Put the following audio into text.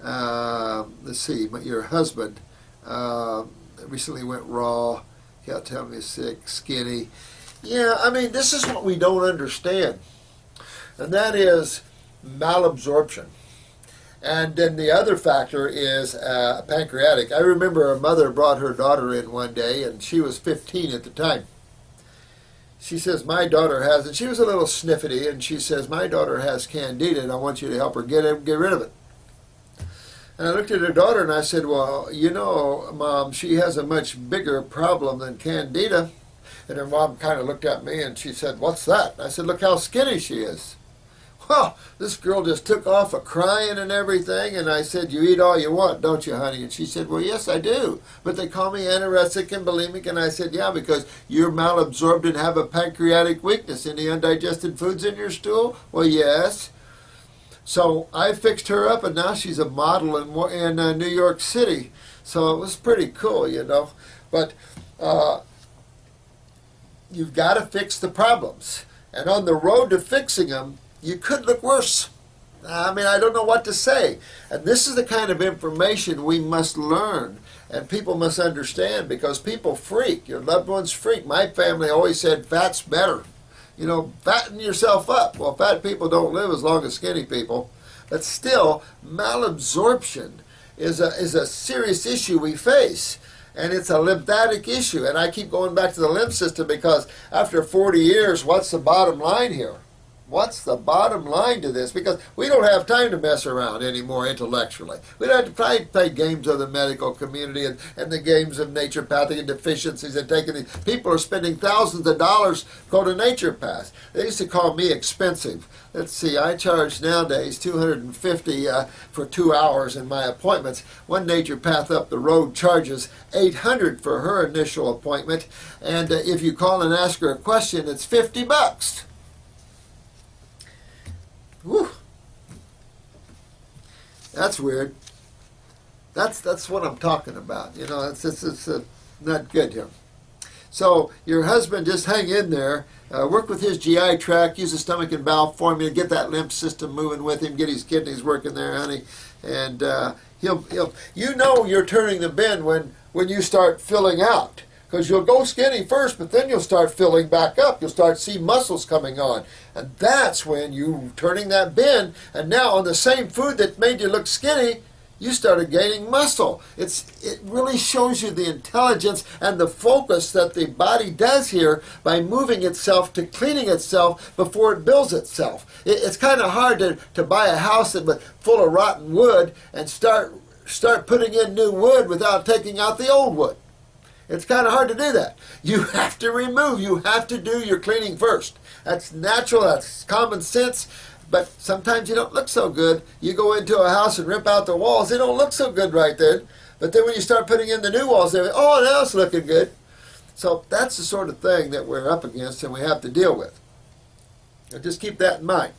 Let's see, your husband recently went raw. Can't tell me sick, skinny. Yeah, I mean, this is what we don't understand, and that is malabsorption. And then the other factor is pancreatic. I remember a mother brought her daughter in one day, and she was 15 at the time. She says, my daughter has, and she was a little sniffety, and she says, my daughter has candida, and I want you to help her get rid of it. And I looked at her daughter, and I said, well, you know, Mom, she has a much bigger problem than candida. And her mom kind of looked at me, and she said, what's that? And I said, look how skinny she is. Well, this girl just took off crying and everything, and I said, you eat all you want, don't you, honey? And she said, well, yes, I do, but they call me anorexic and bulimic. And I said, yeah, because you're malabsorbed and have a pancreatic weakness. Any undigested foods in your stool? Well, yes. So I fixed her up, and now she's a model in New York City. So it was pretty cool, you know. But you've got to fix the problems. And on the road to fixing them, you could look worse. I mean, I don't know what to say. And this is the kind of information we must learn and people must understand, because people freak. Your loved ones freak. My family always said fat's better. You know, fatten yourself up. Well, fat people don't live as long as skinny people. But still, malabsorption is a serious issue we face. And it's a lymphatic issue. And I keep going back to the lymph system because after 40 years, what's the bottom line here? What's the bottom line to this? Because we don't have time to mess around anymore intellectually. We don't have to play games of the medical community and the games of naturopathic and deficiencies and taking these. People are spending thousands of dollars go to naturopaths. They used to call me expensive. Let's see, I charge nowadays $250 for 2 hours in my appointments. One naturopath up the road charges $800 for her initial appointment, and if you call and ask her a question, it's $50. Whew. That's weird. That's what I'm talking about. You know, it's not good here. So your husband, just hang in there. Work with his GI tract. Use the stomach and bowel formula. Get that lymph system moving with him. Get his kidneys working there, honey. And he'll. You know you're turning the bend when you start filling out. Because you'll go skinny first, but then you'll start filling back up. You'll start to see muscles coming on. And that's when you're turning that bend. And now on the same food that made you look skinny, you started gaining muscle. It really shows you the intelligence and the focus that the body does here by moving itself to cleaning itself before it builds itself. It's kind of hard to buy a house full of rotten wood and start putting in new wood without taking out the old wood. It's kind of hard to do that. You have to remove. You have to do your cleaning first. That's natural. That's common sense. But sometimes you don't look so good. You go into a house and rip out the walls. They don't look so good right then. But then when you start putting in the new walls, they're, oh, now it's looking good. So that's the sort of thing that we're up against and we have to deal with. And just keep that in mind.